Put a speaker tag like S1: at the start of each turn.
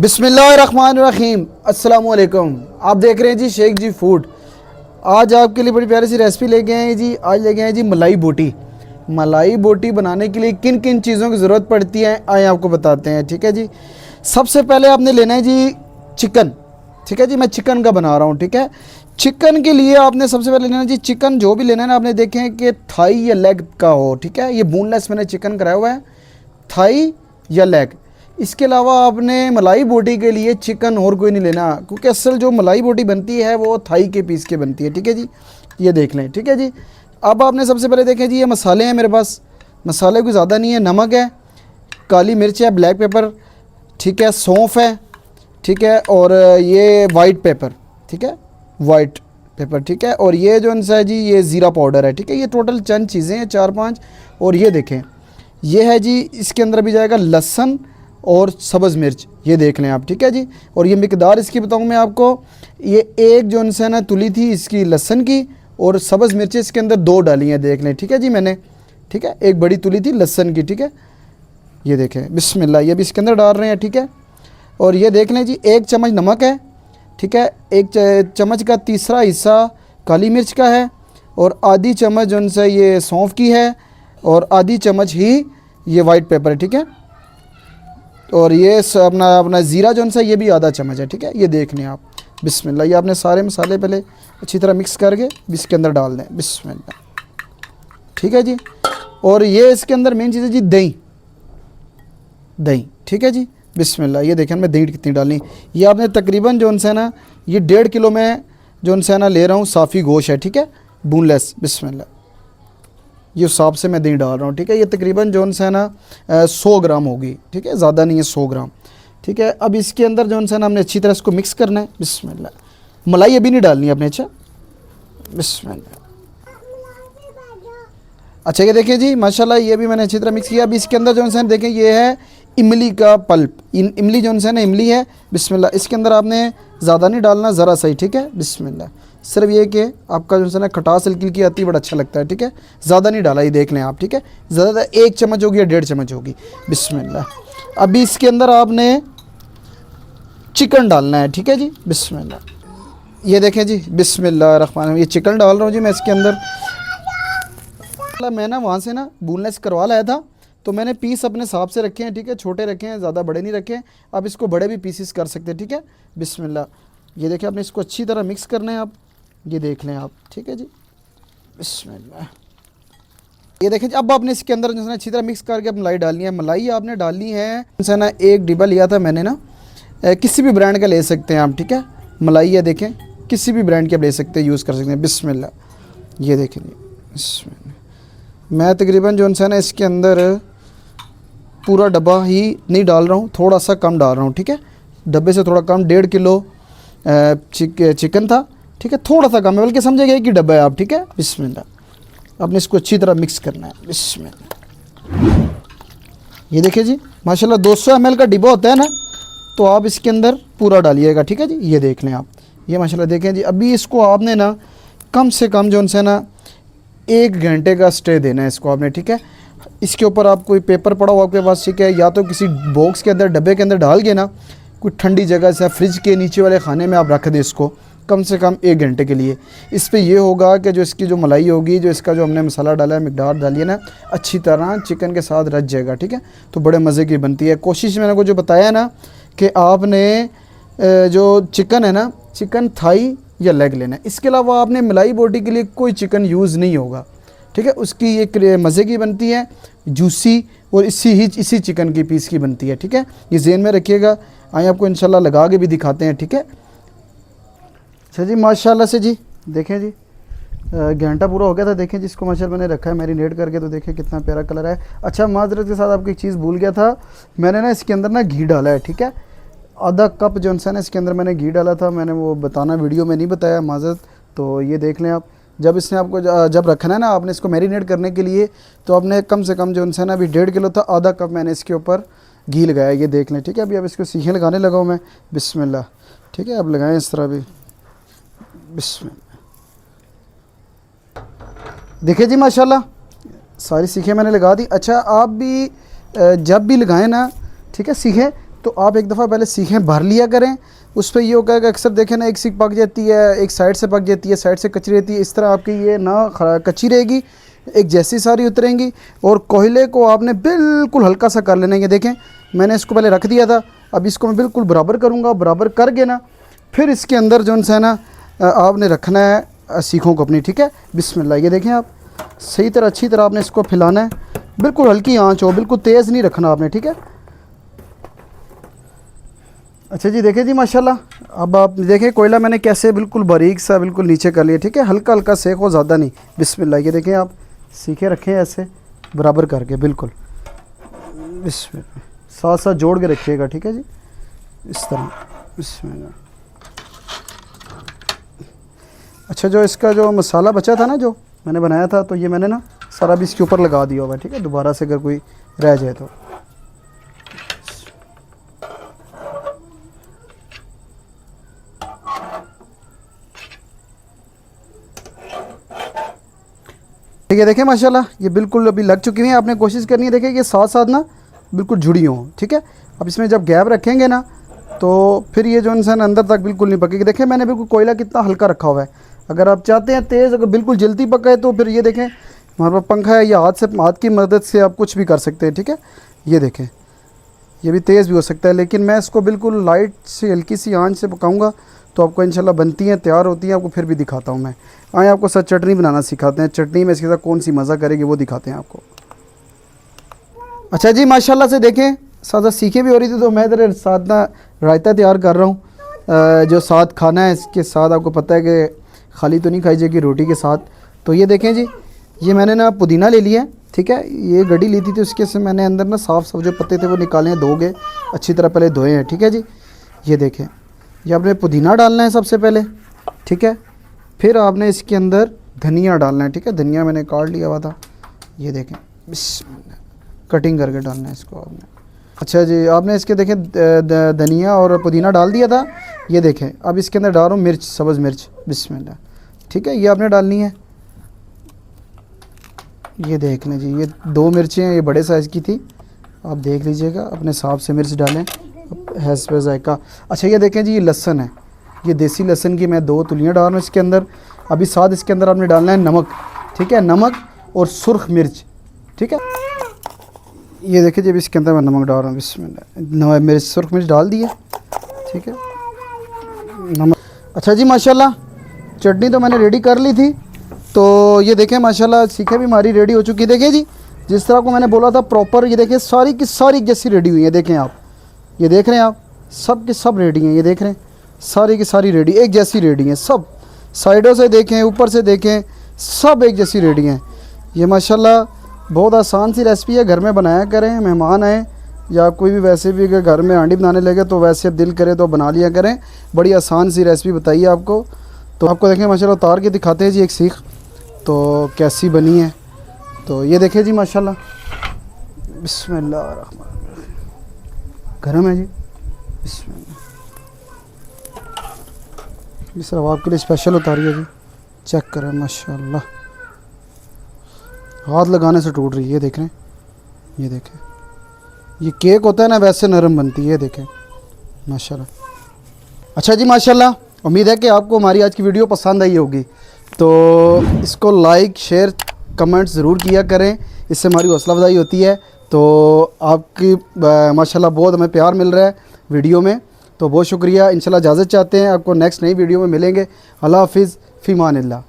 S1: बिस्मिल्लाहिर्रहमानिर्रहीम। अस्सलामुअलैकुम। आप देख रहे हैं जी शेख जी फूड। आज आपके लिए बड़ी प्यारी सी रेसिपी लेके आए हैं जी। आज लेके आए हैं जी मलाई बोटी। मलाई बोटी बनाने के लिए किन किन चीज़ों की ज़रूरत पड़ती है आए आपको बताते हैं। ठीक है जी। सबसे पहले आपने लेना है जी चिकन। ठीक है जी, मैं चिकन का बना रहा हूँ। ठीक है, चिकन के लिए आपने सबसे पहले लेना है जी चिकन। जो भी लेना है ना, आपने देखें कि थाई या लेग का हो। ठीक है, ये बोनलेस मैंने चिकन कराया हुआ है, थाई या लेग। इसके अलावा आपने मलाई बोटी के लिए चिकन और कोई नहीं लेना, क्योंकि असल जो मलाई बोटी बनती है वो थाई के पीस के बनती है। ठीक है जी, ये देख लें। ठीक है जी, अब आपने सबसे पहले देखें जी ये मसाले हैं मेरे पास। मसाले कोई ज़्यादा नहीं है, नमक है, काली मिर्च है, ब्लैक पेपर, ठीक है, सौंफ है, ठीक है, और ये वाइट पेपर, ठीक है, वाइट पेपर, ठीक है, और ये जो है जी ये ज़ीरा पाउडर है। ठीक है, ये टोटल चंद चीज़ें हैं, 4-5। और ये देखें, ये है जी, इसके अंदर भी जाएगा लहसुन और सब्ज़ मिर्च, ये देख लें आप। ठीक है जी, और ये मिकदार इसकी बताऊँ मैं आपको, ये एक जो है ना तुली थी इसकी लहसुन की, और सब्ज़ मिर्च इसके अंदर 2 डाली हैं, देख लें। ठीक है जी, मैंने, ठीक है, एक बड़ी तुली थी लहसुन की। ठीक है, ये देखें, बिस्मिल्लाह, ये भी इसके अंदर डाल रहे हैं। ठीक है, और ये देख लें जी 1 चम्मच नमक है। ठीक है, 1 चम्मच का तीसरा हिस्सा काली मिर्च का है, और आधी चम्मच जो है ये सौंफ की है, और आधी चम्मच ही ये वाइट पेपर है। ठीक है, और ये अपना अपना ज़ीरा जो है ये भी आधा चम्मच है। ठीक है, ये देख लें आप। बिस्मिल्लाह, ये आपने सारे मसाले पहले अच्छी तरह मिक्स करके इसके अंदर डाल दें। बिस्मिल्लाह, ठीक है जी। और ये इसके अंदर मेन चीज़ है जी दही, दही। ठीक है जी, बिस्मिल्लाह, ये देखें मैं दही कितनी डालनी। ये आपने तकरीबन जो है ना ये 1.5 किलो में जो है ना ले रहा हूँ, साफ़ी गोश्त है। ठीक है, बोनलेस। बिस्मिल्लाह, ये हिसाब से मैं दही डाल रहा हूँ। ठीक है, ये तकरीबन जो है ना 100 ग्राम होगी। ठीक है, ज़्यादा नहीं है, 100 ग्राम। ठीक है, अब इसके अंदर जो है ना हमने अच्छी तरह इसको मिक्स करना है। बिस्मिल्लाह, मलाई अभी नहीं डालनी है अपने। अच्छा, बिस्मिल्लाह। अच्छा, ये देखिए जी माशाल्लाह, ये भी मैंने अच्छी तरह मिक्स किया। अब इसके अंदर जो है देखें, ये है इमली का पल्प। इमली जो है ना इमली है। बिस्मिल्लाह, इसके अंदर आपने ज़्यादा नहीं डालना, ज़रा सही। ठीक है, बिस्मिल्लाह, सिर्फ ये कि आपका जो है ना खटास हल्की हल्की आती है, बड़ा अच्छा लगता है। ठीक है, ज़्यादा नहीं डाला, ये देख लें आप। ठीक है, ज़्यादा 1 चम्मच होगी या 1.5 चम्मच होगी। बिस्मिल्लाह, अभी इसके अंदर आपने चिकन डालना है। ठीक है जी, बिस्मिल्लाह, ये देखें जी, बिस्मिल्लाह रहमान, ये चिकन डाल रहा हूँ जी मैं इसके अंदर। मैं ना वहाँ से ना बोनलेस करवा लाया था, तो मैंने पीस अपने हिसाब से रखे हैं। ठीक है, छोटे रखे हैं, ज़्यादा बड़े नहीं रखे हैं। आप इसको बड़े भी पीसेस कर सकते हैं। ठीक है, बिस्मिल्लाह, ये देखिए आपने इसको अच्छी तरह मिक्स करना है आप, ये देख लें आप। ठीक है जी, बिस्मिल्लाह, ये देखें जी। अब आपने इसके अंदर जो है अच्छी तरह मिक्स करके मलाई डालनी है। मलाई आपने डालनी है जो ना 1 डिब्बा लिया था मैंने ना, किसी भी ब्रांड का ले सकते हैं आप। ठीक है, मलाई है, देखें, किसी भी ब्रांड के आप ले सकते हैं, यूज़ कर सकते हैं। बिस्मिल्लाह, ये देखें जी, बिस्मिल्लाह, मैं तकरीबन जो है ना इसके अंदर पूरा डब्बा ही नहीं डाल रहा हूँ, थोड़ा सा कम डाल रहा हूँ। ठीक है, डब्बे से थोड़ा कम, 1.5 किलो चिकन था। ठीक है, थोड़ा सा कम है, बल्कि समझेगा कि डब्बा है आप। ठीक है, बिस्मिल्लाह, आपने इसको अच्छी तरह मिक्स करना है। बिस्मिल्लाह, ये देखिए जी माशाल्लाह 200 ml का डिब्बा होता है ना, तो आप इसके अंदर पूरा डालिएगा। ठीक है जी, ये देख लें आप, ये माशाल्लाह देखें जी। अभी इसको आपने ना कम से कम जो है ना 1 घंटे का स्टे देना है इसको आपने। ठीक है, इसके ऊपर आप कोई पेपर पड़ा हो आपके पास, ठीक है, या तो किसी बॉक्स के अंदर, डब्बे के अंदर डाल के ना कोई ठंडी जगह से, फ्रिज के नीचे वाले खाने में आप रख दें इसको कम से कम 1 घंटे के लिए। इस पे ये होगा कि जो इसकी जो मलाई होगी, जो इसका जो हमने मसाला डाला है, मिकदार डाली है ना, अच्छी तरह चिकन के साथ रच जाएगा। ठीक है, तो बड़े मज़े की बनती है। कोशिश मैंने को जो बताया ना कि आपने जो चिकन है ना, चिकन थाई या लेग लेना है। इसके अलावा आपने मलाई बोटी के लिए कोई चिकन यूज़ नहीं होगा। ठीक है, उसकी एक मज़े की बनती है, जूसी, और इसी चिकन की पीस की बनती है। ठीक है, ये ज़हन में रखिएगा। आइए आपको इंशाल्लाह लगा के भी दिखाते हैं। ठीक है, अच्छा जी, माशाल्लाह से जी देखें जी, घंटा पूरा हो गया था। देखें जिसको माशाल्लाह मैंने रखा है मैरिनेट करके, तो देखें कितना प्यारा कलर है। अच्छा, माजरत के साथ आपको एक चीज़ भूल गया था, मैंने ना इसके अंदर ना घी डाला है। ठीक है, आधा कप जो है ना इसके अंदर मैंने घी डाला था, मैंने वो बताना वीडियो में नहीं बताया, माजरत। तो ये देख लें आप, जब इसने आपको जब रखना है ना आपने इसको मैरिनेट करने के लिए, तो आपने कम से कम जो है ना, अभी 1.5 किलो था, आधा कप मैंने इसके ऊपर घी लगाया, ये देख लें। ठीक है, अभी अब इसको सीखें लगाने लगा हूँ मैं। बिस्मिल्लाह, ठीक है, अब लगाएं इस तरह भी। बिस्मिल्लाह, देखिए जी माशाल्लाह सारी सीखें मैंने लगा दी। अच्छा, आप भी जब भी लगाएं ना, ठीक है, सीखें, तो आप एक दफ़ा पहले सीखें, भर लिया करें। उस पर ये होगा कि अक्सर देखें ना, एक सीख पक जाती है, एक साइड से पक जाती है, साइड से कच्ची रहती है। इस तरह आपकी ये ना कच्ची रहेगी, एक जैसी सारी उतरेंगी। और कोयले को आपने बिल्कुल हल्का सा कर लेना। ये देखें मैंने इसको पहले रख दिया था, अब इसको मैं बिल्कुल बराबर करूँगा। बराबर करके ना फिर इसके अंदर जो है ना आपने रखना है सीखों को अपनी, ठीक है। बिस्मिल्लाह। ये देखें आप सही तरह अच्छी तरह आपने इसको फैलाना है, बिल्कुल हल्की आंच हो, बिल्कुल तेज़ नहीं रखना आपने, ठीक है। अच्छा जी, देखें जी माशाल्लाह, अब आप देखें कोयला मैंने कैसे बिल्कुल बारीक सा बिल्कुल नीचे कर लिया, ठीक है। हल्का हल्का सेक हो, ज़्यादा नहीं। बिस्मिल्लाह। ये देखें आप सीखे रखें ऐसे बराबर करके बिल्कुल, बिस्मिल्लाह। साथ साथ जोड़ के रखिएगा, ठीक है जी, इस तरह। बिस्मिल्लाह। अच्छा, जो इसका जो मसाला बचा था ना, जो मैंने बनाया था, तो ये मैंने ना सारा भी इसके ऊपर लगा दिया हुआ है, ठीक है। दोबारा से अगर कोई रह जाए तो ठीक है। देखें माशाल्लाह ये बिल्कुल अभी लग चुकी हैं। आपने कोशिश करनी है, देखें कि साथ साथ ना बिल्कुल जुड़ी हों, ठीक है। अब इसमें जब गैप रखेंगे ना तो फिर ये जो इंसान अंदर तक बिल्कुल नहीं पकेगी। देखें मैंने बिल्कुल कोयला कितना हल्का रखा हुआ है। अगर आप चाहते हैं तेज़, अगर बिल्कुल जल्दी पकाए तो फिर ये देखें हमारे पास पंखा है, या हाथ की मदद से आप कुछ भी कर सकते हैं, ठीक है। ये देखें ये भी तेज़ भी हो सकता है, लेकिन मैं इसको बिल्कुल लाइट से हल्की सी आंच से पकाऊंगा तो आपको इंशाल्लाह बनती हैं, तैयार होती हैं। आपको फिर भी दिखाता हूँ मैं। आए आपको सर चटनी बनाना सिखाते हैं। चटनी में इसके साथ कौन सी मज़ा करेगी वो दिखाते हैं आपको। अच्छा जी माशाल्लाह से देखें साथ साथ सीखें भी हो रही थी, तो मैं इधर साथ ना रायता तैयार कर रहा हूँ। जो साथ खाना है इसके साथ, आपको पता है कि खाली तो नहीं खाई जाएगी रोटी के साथ। तो ये देखें जी, ये मैंने ना पुदीना ले लिया, ठीक है। ये गड्डी ली थी, तो उसके से मैंने अंदर ना साफ़ जो पत्ते थे वो निकाले हैं, धोगे अच्छी तरह पहले धोए हैं, ठीक है जी। ये देखें ये आपने पुदीना डालना है सबसे पहले, ठीक है। फिर आपने इसके अंदर धनिया डालना है, ठीक है। धनिया मैंने काट लिया हुआ था, ये देखें कटिंग करके डालना है इसको आपने। अच्छा जी, आपने इसके देखें धनिया और पुदीना डाल दिया था। ये देखें अब इसके अंदर डाल रहा हूँ मिर्च, सब्ज़ मिर्च, बिस्मिल्लाह, ठीक है। ये आपने डालनी है। ये देख लें जी, ये 2 मिर्चें हैं, ये बड़े साइज़ की थी, आप देख लीजिएगा अपने हिसाब से मिर्च डालें हैज़ पे जायका। अच्छा ये देखें जी, ये लहसुन है, ये देसी लहसुन की मैं 2 तुलियाँ डाल रहा हूँ इसके अंदर। अभी साथ इसके अंदर आपने डालना है नमक, ठीक है, नमक और सुर्ख मिर्च, ठीक है। ये देखिए जब इसके अंदर मैं नमक डाल रहा हूँ, बिस्मिल्लाह, मिर्च सुर्ख मिर्च डाल दिए, ठीक है, नमक। अच्छा जी माशाल्लाह चटनी तो मैंने रेडी कर ली थी। तो ये देखें माशाल्लाह सीखें भी हमारी रेडी हो चुकी है। देखिए जी जिस तरह को मैंने बोला था प्रॉपर, ये देखिए सारी की सारी जैसी रेडी हुई है। देखें आप, ये देख रहे हैं आप, सब की सब रेडी हैं। ये देख रहे हैं सारी की सारी रेडी, एक जैसी रेडी हैं सब। साइडों से देखें, ऊपर से देखें, सब एक जैसी रेडी हैं। ये माशाल्लाह बहुत आसान सी रेसिपी है, घर में बनाया करें। मेहमान आए या कोई भी वैसे भी अगर घर में हांडी बनाने लगे तो वैसे अब दिल करे तो बना लिया करें। बड़ी आसान सी रेसिपी बताइए आपको। तो आपको देखें माशाल्लाह उतार के दिखाते हैं जी एक सीख तो कैसी बनी है। तो ये देखें जी माशाल्लाह, बिस्मिल्लाह, गरम है जी, बिस्मिल्लाह। ये सिर्फ आपके लिए स्पेशल उतारी है जी, चेक करें माशाल्लाह, हाथ लगाने से टूट रही है। ये देख रहे हैं, ये देखें, ये केक होता है ना वैसे नरम बनती है। ये देखें माशाल्लाह। अच्छा जी माशाल्लाह, उम्मीद है कि आपको हमारी आज की वीडियो पसंद आई होगी। तो इसको लाइक शेयर कमेंट ज़रूर किया करें, इससे हमारी हौसला अफजाई होती है। तो आपकी माशाल्लाह बहुत हमें प्यार मिल रहा है वीडियो में, तो बहुत शुक्रिया। इंशाल्लाह इजाज़त चाहते हैं, आपको नेक्स्ट नई वीडियो में मिलेंगे। अल्लाह हाफिज़, फ़ी अमान अल्लाह।